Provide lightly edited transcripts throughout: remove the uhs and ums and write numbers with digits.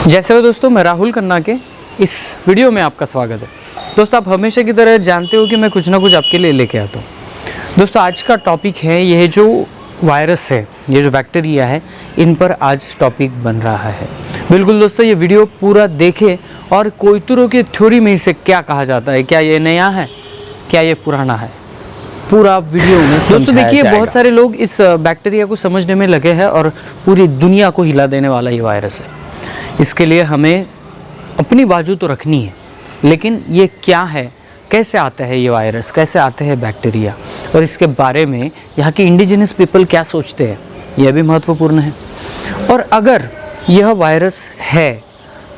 जैसे हो दोस्तों, मैं राहुल खन्ना के इस वीडियो में आपका स्वागत है। दोस्तों, आप हमेशा की तरह जानते हो कि मैं कुछ ना कुछ आपके लिए लेके आता हूँ। दोस्तों, आज का टॉपिक है यह जो वायरस है, ये जो बैक्टीरिया है, इन पर आज टॉपिक बन रहा है। बिल्कुल दोस्तों, ये वीडियो पूरा देखें और कोइतुरो की थ्योरी में इसे क्या कहा जाता है, क्या ये नया है, क्या ये पुराना है, पूरा वीडियो में दोस्तों देखिए। बहुत सारे लोग इस बैक्टीरिया को समझने में लगे हैं और पूरी दुनिया को हिला देने वाला ये वायरस है। इसके लिए हमें अपनी बाजू तो रखनी है, लेकिन ये क्या है, कैसे आता है ये वायरस, कैसे आते हैं बैक्टीरिया, और इसके बारे में यहाँ के इंडिजिनस पीपल क्या सोचते हैं, यह भी महत्वपूर्ण है। और अगर यह वायरस है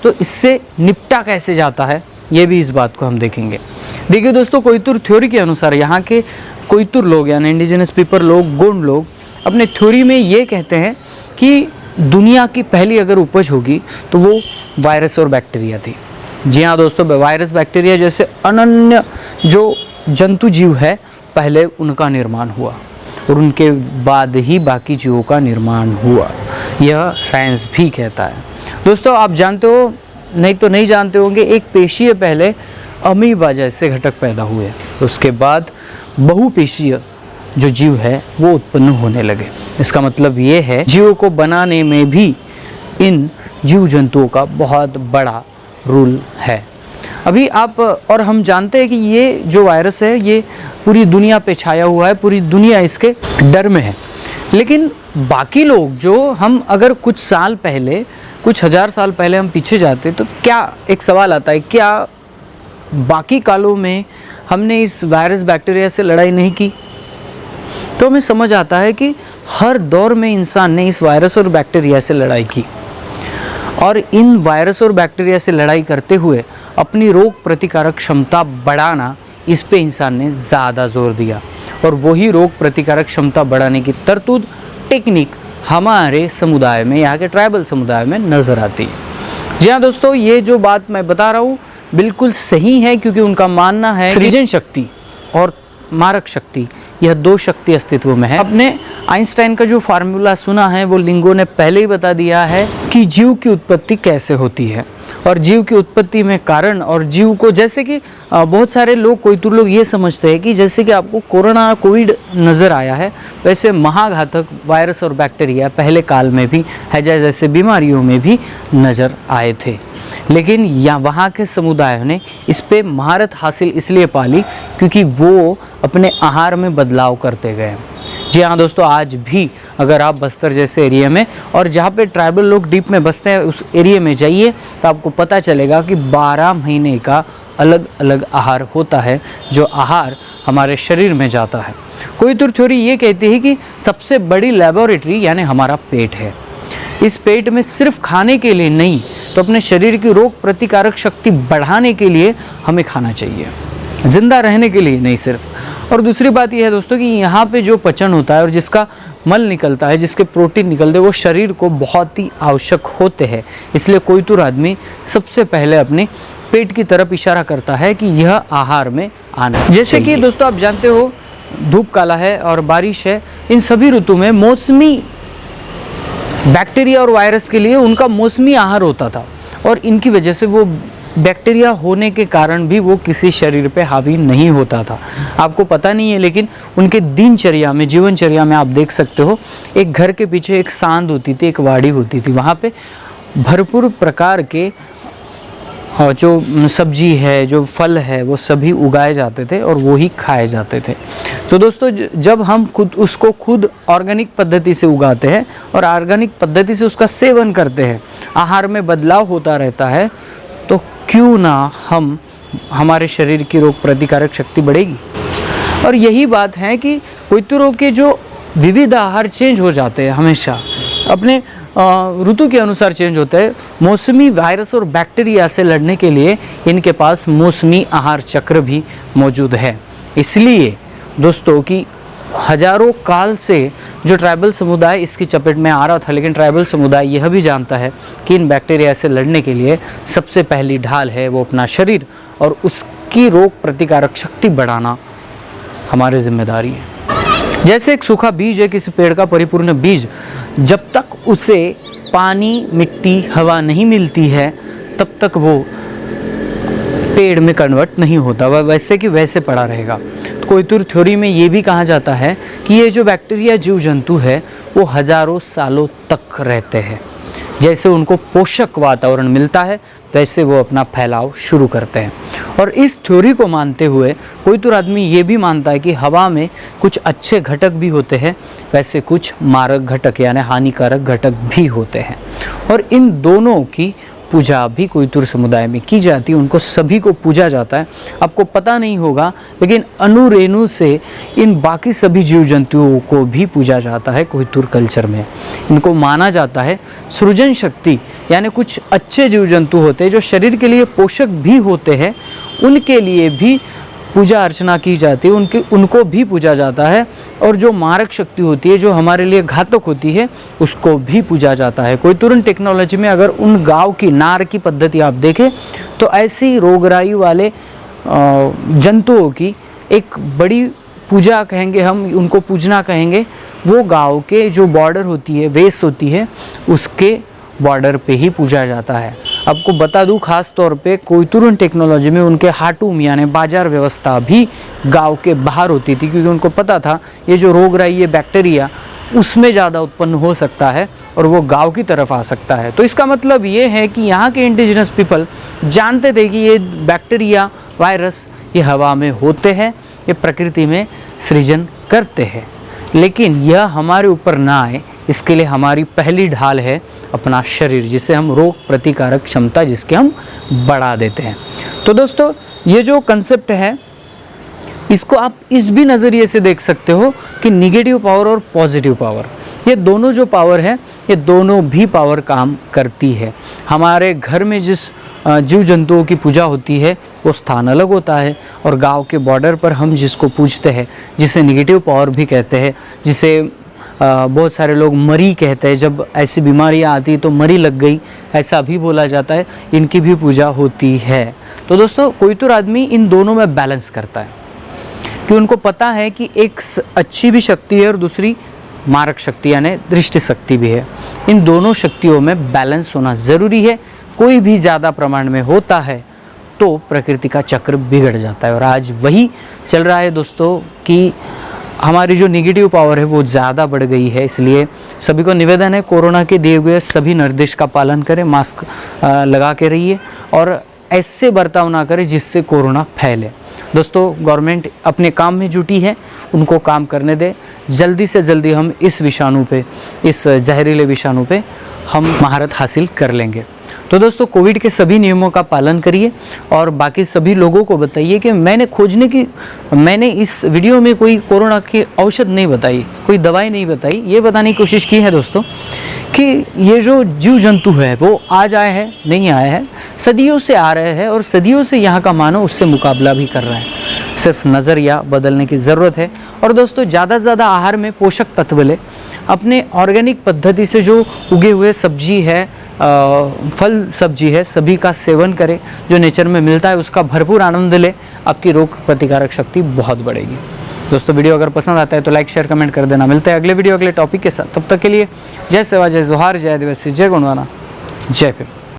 तो इससे निपटा कैसे जाता है, ये भी इस बात को हम देखेंगे। देखिए दोस्तों, कोइतुर थ्योरी के अनुसार यहाँ के कोइतुर लोग यानी इंडिजिनस पीपल लोग, गोंड लोग, अपने थ्योरी में ये कहते हैं कि दुनिया की पहली अगर उपज होगी तो वो वायरस और बैक्टीरिया थी। जी हाँ दोस्तों, वायरस बैक्टीरिया जैसे अनन्य जो जंतु जीव है, पहले उनका निर्माण हुआ और उनके बाद ही बाकी जीवों का निर्माण हुआ, यह साइंस भी कहता है। दोस्तों, आप जानते हो, नहीं तो नहीं जानते होंगे, एक पेशीय पहले अमीबा जैसे घटक पैदा हुए, उसके बाद बहुपेशीय जो जीव है वो उत्पन्न होने लगे। इसका मतलब ये है जीवों को बनाने में भी इन जीव जंतुओं का बहुत बड़ा रोल है। अभी आप और हम जानते हैं कि ये जो वायरस है ये पूरी दुनिया पे छाया हुआ है, पूरी दुनिया इसके डर में है। लेकिन बाकी लोग जो हम अगर कुछ साल पहले, कुछ हजार साल पहले हम पीछे जाते तो क्या एक सवाल आता है, क्या बाकी कालों में हमने इस वायरस बैक्टीरिया से लड़ाई नहीं की? तो हमें समझ आता है कि हर दौर में इंसान ने इस वायरस और बैक्टीरिया से लड़ाई की, और इन वायरस और बैक्टीरिया से लड़ाई करते हुए अपनी रोग प्रतिकारक क्षमता बढ़ाना, इस पे इंसान ने ज़्यादा जोर दिया। और वही रोग प्रतिकारक क्षमता बढ़ाने की तरतूद, टेक्निक हमारे समुदाय में, यहाँ के ट्राइबल समुदाय में नज़र आती है। जी हाँ दोस्तों, ये जो बात मैं बता रहा हूँ बिल्कुल सही है, क्योंकि उनका मानना है सृजन शक्ति और मारक शक्ति, यह दो शक्ति अस्तित्व में है। अपने आइंस्टाइन का जो फार्मूला सुना है वो लिंगो ने पहले ही बता दिया है कि जीव की उत्पत्ति कैसे होती है, और जीव की उत्पत्ति में कारण और जीव को, जैसे कि बहुत सारे लोग, कोइतुर लोग ये समझते हैं कि जैसे कि आपको कोरोना कोविड नज़र आया है, वैसे महाघातक वायरस और बैक्टीरिया पहले काल में भी हैजा जैसे बीमारियों में भी नज़र आए थे। लेकिन वहाँ के समुदायों ने इस पे महारत हासिल इसलिए पाली क्योंकि वो अपने आहार में बदलाव करते गए। जी हाँ दोस्तों, आज भी अगर आप बस्तर जैसे एरिया में, और जहाँ पे ट्राइबल लोग डीप में बसते हैं, उस एरिया में जाइए तो आपको पता चलेगा कि 12 महीने का अलग अलग आहार होता है, जो आहार हमारे शरीर में जाता है। कोइतुर थ्योरी ये कहती है कि सबसे बड़ी लेबोरेटरी यानी हमारा पेट है। इस पेट में सिर्फ खाने के लिए नहीं, तो अपने शरीर की रोग प्रतिकारक शक्ति बढ़ाने के लिए हमें खाना चाहिए, जिंदा रहने के लिए नहीं सिर्फ। और दूसरी बात यह है दोस्तों कि यहाँ पे जो पचन होता है और जिसका मल निकलता है, जिसके प्रोटीन निकलते हैं, वो शरीर को बहुत ही आवश्यक होते हैं। इसलिए कोइतुर आदमी सबसे पहले अपने पेट की तरफ इशारा करता है कि यह आहार में आना। जैसे कि दोस्तों आप जानते हो, धूप काला है और बारिश है, इन सभी ऋतु में मौसमी बैक्टीरिया और वायरस के लिए उनका मौसमी आहार होता था, और इनकी वजह से वो बैक्टीरिया होने के कारण भी वो किसी शरीर पे हावी नहीं होता था। आपको पता नहीं है, लेकिन उनके दिनचर्या में, जीवनचर्या में आप देख सकते हो, एक घर के पीछे एक सांद होती थी, एक वाड़ी होती थी, वहाँ पे भरपूर प्रकार के जो सब्जी है, जो फल है, वो सभी उगाए जाते थे और वो ही खाए जाते थे। तो दोस्तों, जब हम उसको खुद ऑर्गेनिक पद्धति से उगाते हैं और ऑर्गेनिक पद्धति से उसका सेवन करते हैं, आहार में बदलाव होता रहता है, तो क्यों ना हमारे शरीर की रोग प्रतिकारक शक्ति बढ़ेगी। और यही बात है कि कोइतुरों के जो विविध आहार चेंज हो जाते हैं, हमेशा अपने ऋतु के अनुसार चेंज होता है। मौसमी वायरस और बैक्टीरिया से लड़ने के लिए इनके पास मौसमी आहार चक्र भी मौजूद है। इसलिए दोस्तों कि हजारों काल से जो ट्राइबल समुदाय इसकी चपेट में आ रहा था, लेकिन ट्राइबल समुदाय यह भी जानता है कि इन बैक्टीरिया से लड़ने के लिए सबसे पहली ढाल है वो अपना शरीर, और उसकी रोग प्रतिकारक शक्ति बढ़ाना हमारी जिम्मेदारी है। जैसे एक सूखा बीज है किसी पेड़ का परिपूर्ण बीज, जब तक उसे पानी, मिट्टी, हवा नहीं मिलती है तब तक वो पेड़ में कन्वर्ट नहीं होता, वह वैसे कि वैसे पड़ा रहेगा। कोइतुर थ्योरी में ये भी कहा जाता है कि ये जो बैक्टीरिया जीव जंतु है वो हज़ारों सालों तक रहते हैं। जैसे उनको पोषक वातावरण मिलता है वैसे वो अपना फैलाव शुरू करते हैं। और इस थ्योरी को मानते हुए कोइतुर आदमी ये भी मानता है कि हवा में कुछ अच्छे घटक भी होते हैं, वैसे कुछ मारक घटक यानी हानिकारक घटक भी होते हैं। और इन दोनों की पूजा भी कोइतुर समुदाय में की जाती है, उनको सभी को पूजा जाता है। आपको पता नहीं होगा लेकिन अणु रेणु से इन बाकी सभी जीव जंतुओं को भी पूजा जाता है कोइतुर कल्चर में। इनको माना जाता है सृजन शक्ति, यानी कुछ अच्छे जीव जंतु होते हैं जो शरीर के लिए पोषक भी होते हैं, उनके लिए भी पूजा अर्चना की जाती है, उनको भी पूजा जाता है। और जो मारक शक्ति होती है, जो हमारे लिए घातक होती है, उसको भी पूजा जाता है। कोइतुरन टेक्नोलॉजी में अगर उन गांव की नार की पद्धति आप देखें तो ऐसी रोगराई वाले जंतुओं की एक बड़ी पूजा कहेंगे हम, उनको पूजना कहेंगे। वो गांव के जो बॉर्डर होती है, वेस होती है, उसके बॉर्डर पे ही पूजा जाता है। आपको बता दूं खास तौर पे कोइतुरन टेक्नोलॉजी में उनके हाटूम यानी बाजार व्यवस्था भी गांव के बाहर होती थी, क्योंकि उनको पता था ये जो रोगराई, ये बैक्टीरिया उसमें ज़्यादा उत्पन्न हो सकता है और वो गांव की तरफ आ सकता है। तो इसका मतलब ये है कि यहाँ के इंडिजिनस पीपल जानते थे कि ये बैक्टीरिया, वायरस ये हवा में होते हैं, ये प्रकृति में सृजन करते हैं, लेकिन यह हमारे ऊपर ना आए इसके लिए हमारी पहली ढाल है अपना शरीर, जिसे हम रोग प्रतिकारक क्षमता जिसके हम बढ़ा देते हैं। तो दोस्तों ये जो कंसेप्ट है इसको आप इस भी नज़रिए से देख सकते हो कि निगेटिव पावर और पॉजिटिव पावर, ये दोनों जो पावर है ये दोनों भी पावर काम करती है। हमारे घर में जिस जीव जंतुओं की पूजा होती है वो स्थान अलग होता है, और गांव के बॉर्डर पर हम जिसको पूजते हैं, जिसे निगेटिव पावर भी कहते हैं, जिसे बहुत सारे लोग मरी कहते हैं। जब ऐसी बीमारियां आती तो मरी लग गई ऐसा भी बोला जाता है, इनकी भी पूजा होती है। तो दोस्तों कोइतुर आदमी इन दोनों में बैलेंस करता है कि उनको पता है कि एक अच्छी भी शक्ति है और दूसरी मारक शक्ति यानी दृष्टि शक्ति भी है। इन दोनों शक्तियों में बैलेंस होना ज़रूरी है। कोई भी ज़्यादा प्रमाण में होता है तो प्रकृति का चक्र बिगड़ जाता है, और आज वही चल रहा है दोस्तों कि हमारी जो नेगेटिव पावर है वो ज़्यादा बढ़ गई है। इसलिए सभी को निवेदन है कोरोना के दिए हुए सभी निर्देश का पालन करें, मास्क लगा के रहिए और ऐसे बर्ताव ना करें जिससे कोरोना फैले। दोस्तों गवर्नमेंट अपने काम में जुटी है, उनको काम करने दें। जल्दी से जल्दी हम इस विषाणु पे, इस जहरीले विषाणु पे हम महारत हासिल कर लेंगे। तो दोस्तों कोविड के सभी नियमों का पालन करिए और बाकी सभी लोगों को बताइए कि मैंने इस वीडियो में कोई कोरोना की औषध नहीं बताई, कोई दवाई नहीं बताई। ये बताने की कोशिश की है दोस्तों कि ये जो जीव जंतु है वो आज आए हैं, नहीं आए हैं, सदियों से आ रहे हैं और सदियों से यहाँ का मानव उससे मुकाबला भी कर रहा है। सिर्फ नज़रिया बदलने की ज़रूरत है। और दोस्तों ज़्यादा से ज़्यादा आहार में पोषक तत्व लें। अपने ऑर्गेनिक पद्धति से जो उगे हुए सब्जी है, फल सब्जी है, सभी का सेवन करें। जो नेचर में मिलता है उसका भरपूर आनंद लें, आपकी रोग प्रतिकारक शक्ति बहुत बढ़ेगी। दोस्तों वीडियो अगर पसंद आता है तो लाइक शेयर कमेंट कर देना। मिलते हैं अगले वीडियो अगले टॉपिक के साथ। तब तक के लिए जय सेवा, जय जोहार, जय आदिवासी, जय गोंडवाना, जय भीम।